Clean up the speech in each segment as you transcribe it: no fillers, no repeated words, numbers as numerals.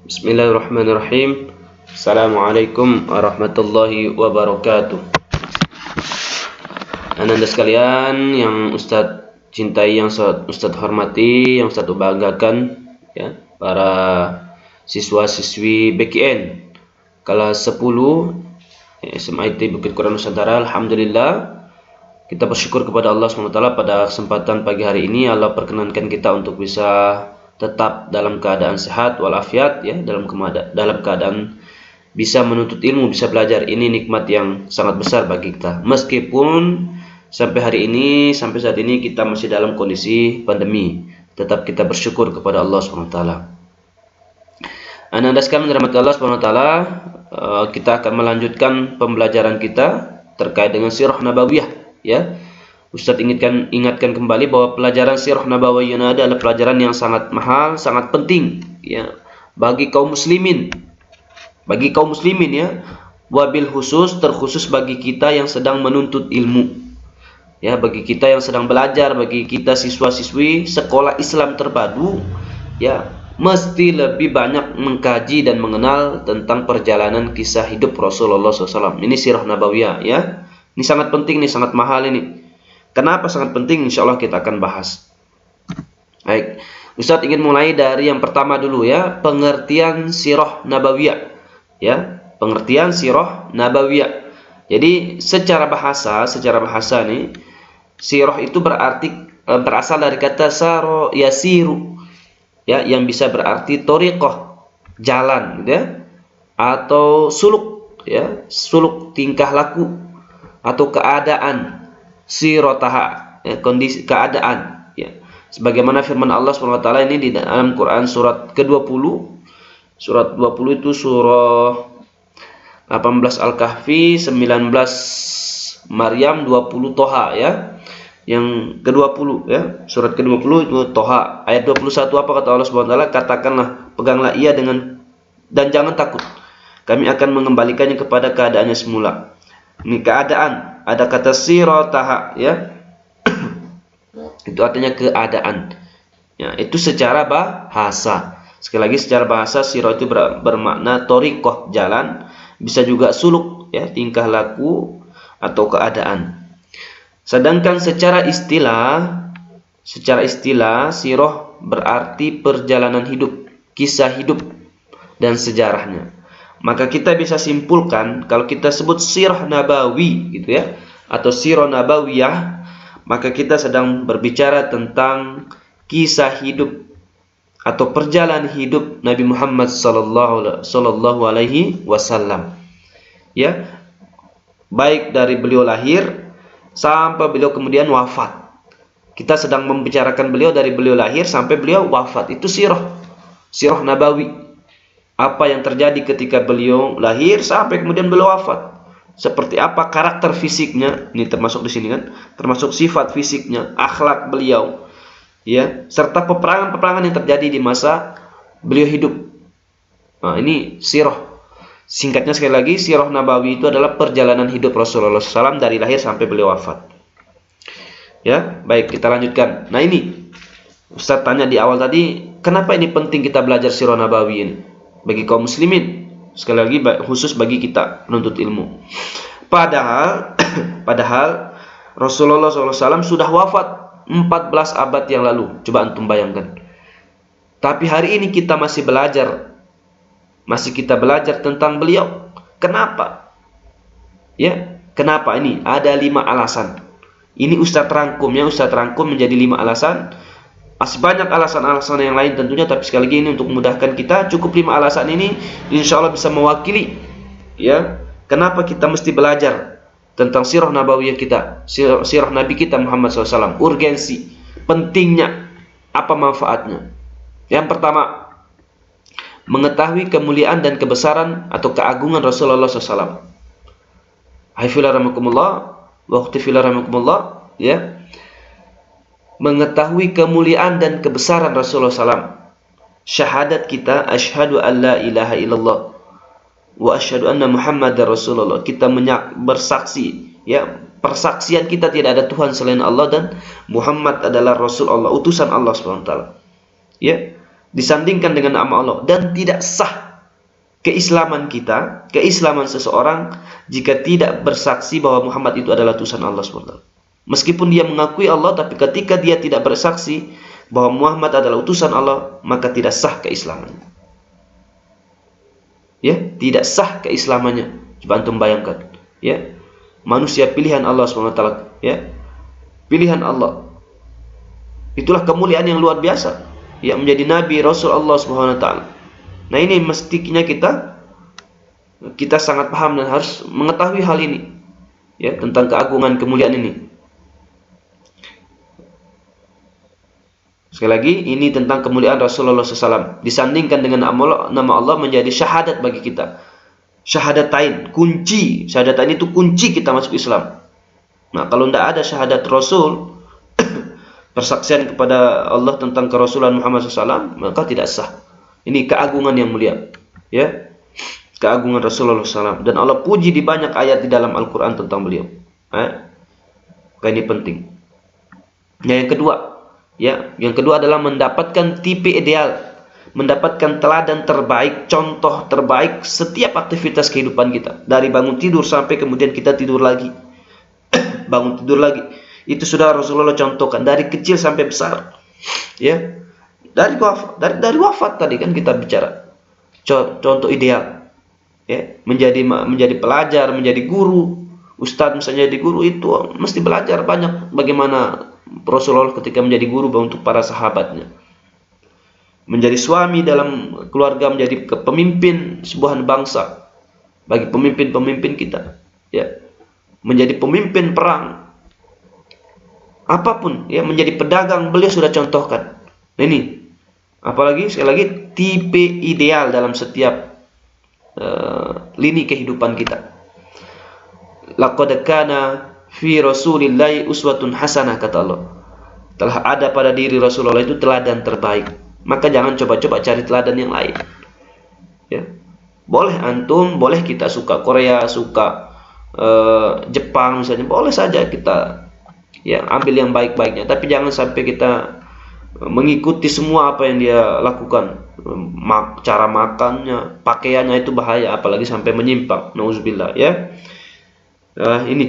Bismillahirrahmanirrahim. Assalamualaikum warahmatullahi wabarakatuh. Anda sekalian yang Ustadz cintai, yang Ustadz hormati, yang Ustadz banggakan, ya, para siswa-siswi BKN kelas 10 SMIT Bukit Quran Nusantara. Alhamdulillah, kita bersyukur kepada Allah SWT pada kesempatan pagi hari ini. Allah perkenankan kita untuk bisa tetap dalam keadaan sehat walafiat, ya, dalam keadaan bisa menuntut ilmu, bisa belajar. Ini nikmat yang sangat besar bagi kita. Meskipun sampai saat ini kita masih dalam kondisi pandemi, tetap kita bersyukur kepada Allah SWT. Anda sekalian dirahmati Allah SWT, kita akan melanjutkan pembelajaran kita terkait dengan sirah nabawiyah, ya. Ustadz ingatkan kembali bahwa pelajaran sirah nabawiyah adalah pelajaran yang sangat mahal, sangat penting, ya, bagi kaum muslimin, ya, wabil khusus, terkhusus bagi kita yang sedang menuntut ilmu, ya, bagi kita yang sedang belajar, bagi kita siswa-siswi sekolah Islam terpadu, ya, mesti lebih banyak mengkaji dan mengenal tentang perjalanan kisah hidup Rasulullah SAW. Ini sirah nabawiyah, ya, ini sangat penting, ini sangat mahal ini. Kenapa sangat penting? Insya Allah kita akan bahas. Baik, Ustadz ingin mulai dari yang pertama dulu, ya, pengertian sirah nabawiyah, ya, pengertian sirah nabawiyah. Jadi secara bahasa nih, sirah itu berasal dari kata saro yasiru, ya, yang bisa berarti thoriqah, jalan, gitu ya, atau suluk, ya, suluk tingkah laku atau keadaan. Sirataha, ya, kondisi keadaan, ya, sebagaimana firman Allah SWT ini di dalam Quran surat ke-20, surat 20 itu surah 18 Al-Kahfi, 19 Maryam, 20 Toha, ya, yang ke-20, ya, surat ke-20 itu Toha, ayat 21. Apa kata Allah SWT? Katakanlah, peganglah ia dan jangan takut, kami akan mengembalikannya kepada keadaannya semula. Ini keadaan, ada kata sirataha, ya, itu artinya keadaan, ya, itu secara bahasa. Sekali lagi, secara bahasa sirah itu bermakna thoriqah, jalan, bisa juga suluk, ya, tingkah laku atau keadaan. Sedangkan secara istilah sirah berarti perjalanan hidup, kisah hidup dan sejarahnya. Maka kita bisa simpulkan, kalau kita sebut sirah nabawi, gitu ya, atau sirah nabawiyah, maka kita sedang berbicara tentang kisah hidup atau perjalanan hidup Nabi Muhammad sallallahu alaihi wasallam, ya, baik dari beliau lahir sampai beliau kemudian wafat. Kita sedang membicarakan beliau dari beliau lahir sampai beliau wafat. Itu sirah nabawi. Apa yang terjadi ketika beliau lahir sampai kemudian beliau wafat. Seperti apa karakter fisiknya, ini termasuk di sini kan, termasuk sifat fisiknya, akhlak beliau, ya, serta peperangan-peperangan yang terjadi di masa beliau hidup. Nah, ini sirah. Singkatnya sekali lagi, sirah nabawi itu adalah perjalanan hidup Rasulullah SAW dari lahir sampai beliau wafat. Ya, baik, kita lanjutkan. Nah, ini Ustaz tanya di awal tadi, kenapa ini penting kita belajar sirah nabawi ini bagi kaum muslimin, sekali lagi khusus bagi kita penuntut ilmu. Padahal Rasulullah SAW sudah wafat 14 abad yang lalu. Coba antum bayangkan. Tapi hari ini kita masih kita belajar tentang beliau. Kenapa? Ya, kenapa ini? Ada 5 alasan. Ini Ustaz rangkum menjadi 5 alasan. Masih banyak alasan-alasan yang lain tentunya, tapi sekali lagi ini untuk memudahkan kita, cukup 5 alasan ini insya Allah bisa mewakili, ya, kenapa kita mesti belajar tentang sirah nabawiyah kita, sirah Nabi kita Muhammad SAW, urgensi, pentingnya, apa manfaatnya. Yang pertama, mengetahui kemuliaan dan kebesaran atau keagungan Rasulullah SAW. Haifilarahamukumullah, waqtifilarahamukumullah, ya, mengetahui kemuliaan dan kebesaran Rasulullah SAW. Syahadat kita, asyhadu an la ilaha illallah wa asyhadu anna Muhammadar Rasulullah. Kita bersaksi, ya, persaksian kita tidak ada Tuhan selain Allah dan Muhammad adalah Rasul Allah, utusan Allah SWT. Ya, disandingkan dengan nama Allah, dan tidak sah keislaman kita, keislaman seseorang jika tidak bersaksi bahwa Muhammad itu adalah utusan Allah SWT. Meskipun dia mengakui Allah, tapi ketika dia tidak bersaksi bahwa Muhammad adalah utusan Allah, maka tidak sah keislamannya. Ya, tidak sah keislamannya. Coba antum bayangkan, ya. Manusia pilihan Allah SWT, ya. Pilihan Allah. Itulah kemuliaan yang luar biasa, ya, menjadi nabi rasul Allah SWT. Nah, ini mestinya kita sangat paham dan harus mengetahui hal ini, ya, tentang keagungan kemuliaan ini. Sekali lagi, ini tentang kemuliaan Rasulullah SAW. Disandingkan dengan nama Allah menjadi syahadat bagi kita. Syahadatain, kunci. Syahadatain itu kunci kita masuk Islam. Nah, kalau tidak ada syahadat Rasul, persaksian kepada Allah tentang kerasulan Muhammad SAW, maka tidak sah. Ini keagungan yang mulia, ya, keagungan Rasulullah SAW. Dan Allah puji di banyak ayat di dalam Al-Quran tentang beliau. Ini penting. Yang kedua, ya, yang kedua adalah mendapatkan tipe ideal, mendapatkan teladan terbaik, contoh terbaik setiap aktivitas kehidupan kita, dari bangun tidur sampai kemudian kita tidur lagi, bangun tidur lagi. Itu sudah Rasulullah contohkan dari kecil sampai besar, ya, dari wafat tadi kan kita bicara contoh ideal, ya, menjadi pelajar, menjadi guru, ustadz misalnya jadi guru, itu mesti belajar banyak bagaimana Rasulullah ketika menjadi guru untuk para sahabatnya. Menjadi suami dalam keluarga, menjadi pemimpin sebuah bangsa bagi pemimpin-pemimpin kita, ya. Menjadi pemimpin perang, apapun, ya, menjadi pedagang, beliau sudah contohkan. Nah, ini apalagi sekali lagi tipe ideal dalam setiap lini kehidupan kita. Laqad kana fi Rasulillahi uswatun hasanah, kata Allah. Telah ada pada diri Rasulullah itu teladan terbaik. Maka jangan coba-coba cari teladan yang lain. Ya. Boleh antum, boleh kita suka Korea, suka Jepang misalnya, boleh saja kita, ya, ambil yang baik-baiknya, tapi jangan sampai kita mengikuti semua apa yang dia lakukan. Cara makannya, pakaiannya itu bahaya, apalagi sampai menyimpang. Nauzubillah, ya. Ini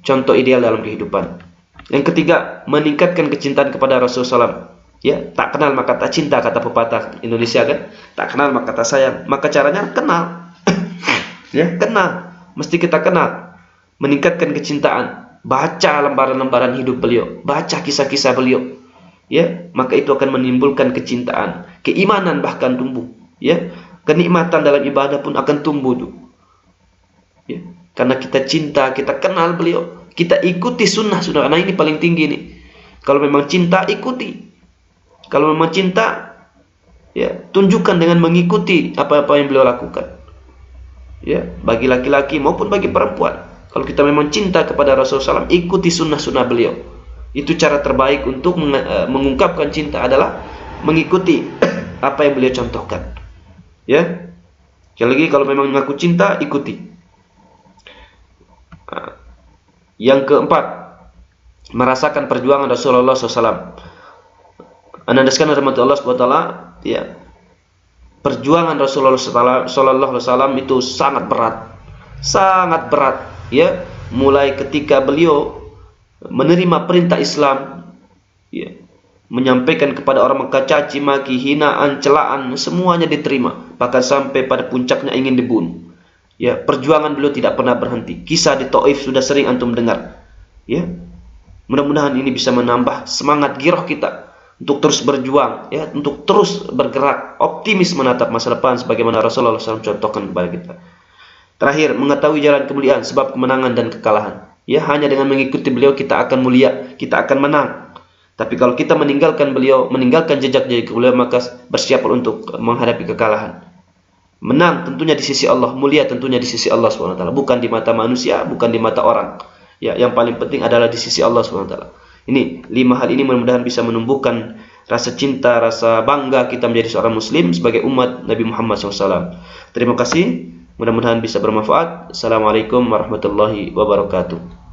contoh ideal dalam kehidupan. Yang ketiga, meningkatkan kecintaan kepada Rasulullah SAW. Ya, tak kenal maka tak cinta, kata pepatah Indonesia kan. Tak kenal maka tak sayang. Maka caranya kenal. Ya, kenal. Mesti kita kenal. Meningkatkan kecintaan. Baca lembaran-lembaran hidup beliau, baca kisah-kisah beliau. Ya, maka itu akan menimbulkan kecintaan, keimanan bahkan tumbuh. Ya, kenikmatan dalam ibadah pun akan tumbuh tuh. Ya, karena kita cinta, kita kenal beliau, kita ikuti sunnah-sunnah. Nah, ini paling tinggi nih. Kalau memang cinta, ikuti. Kalau memang cinta, ya, tunjukkan dengan mengikuti apa-apa yang beliau lakukan. Ya, bagi laki-laki maupun bagi perempuan. Kalau kita memang cinta kepada Rasulullah SAW, ikuti sunnah-sunnah beliau. Itu cara terbaik untuk mengungkapkan cinta adalah mengikuti apa yang beliau contohkan. Ya, sekali lagi, kalau memang mengaku cinta, ikuti. Yang keempat, merasakan perjuangan Rasulullah SAW. Anandaskan rahmat Allah SWT, ya, perjuangan Rasulullah SAW itu sangat berat, ya, mulai ketika beliau menerima perintah Islam, ya, menyampaikan kepada orang Mekah caci maki, hinaan, celaan, semuanya diterima, bahkan sampai pada puncaknya ingin dibunuh. Ya, perjuangan beliau tidak pernah berhenti. Kisah di Taif sudah sering antum dengar. Ya, mudah-mudahan ini bisa menambah semangat giroh kita untuk terus berjuang, ya, untuk terus bergerak, optimis menatap masa depan sebagaimana Rasulullah SAW contohkan kepada kita. Terakhir, mengetahui jalan kemuliaan, sebab kemenangan dan kekalahan. Ya, hanya dengan mengikuti beliau kita akan mulia, kita akan menang. Tapi kalau kita meninggalkan beliau, meninggalkan jejak-jejak beliau, maka bersiaplah untuk menghadapi kekalahan. Menang tentunya di sisi Allah, mulia tentunya di sisi Allah SWT, bukan di mata manusia, bukan di mata orang. Ya, yang paling penting adalah di sisi Allah SWT. Ini 5 hal ini mudah-mudahan bisa menumbuhkan rasa cinta, rasa bangga kita menjadi seorang muslim sebagai umat Nabi Muhammad SAW. Terima kasih, mudah-mudahan bisa bermanfaat. Assalamualaikum warahmatullahi wabarakatuh.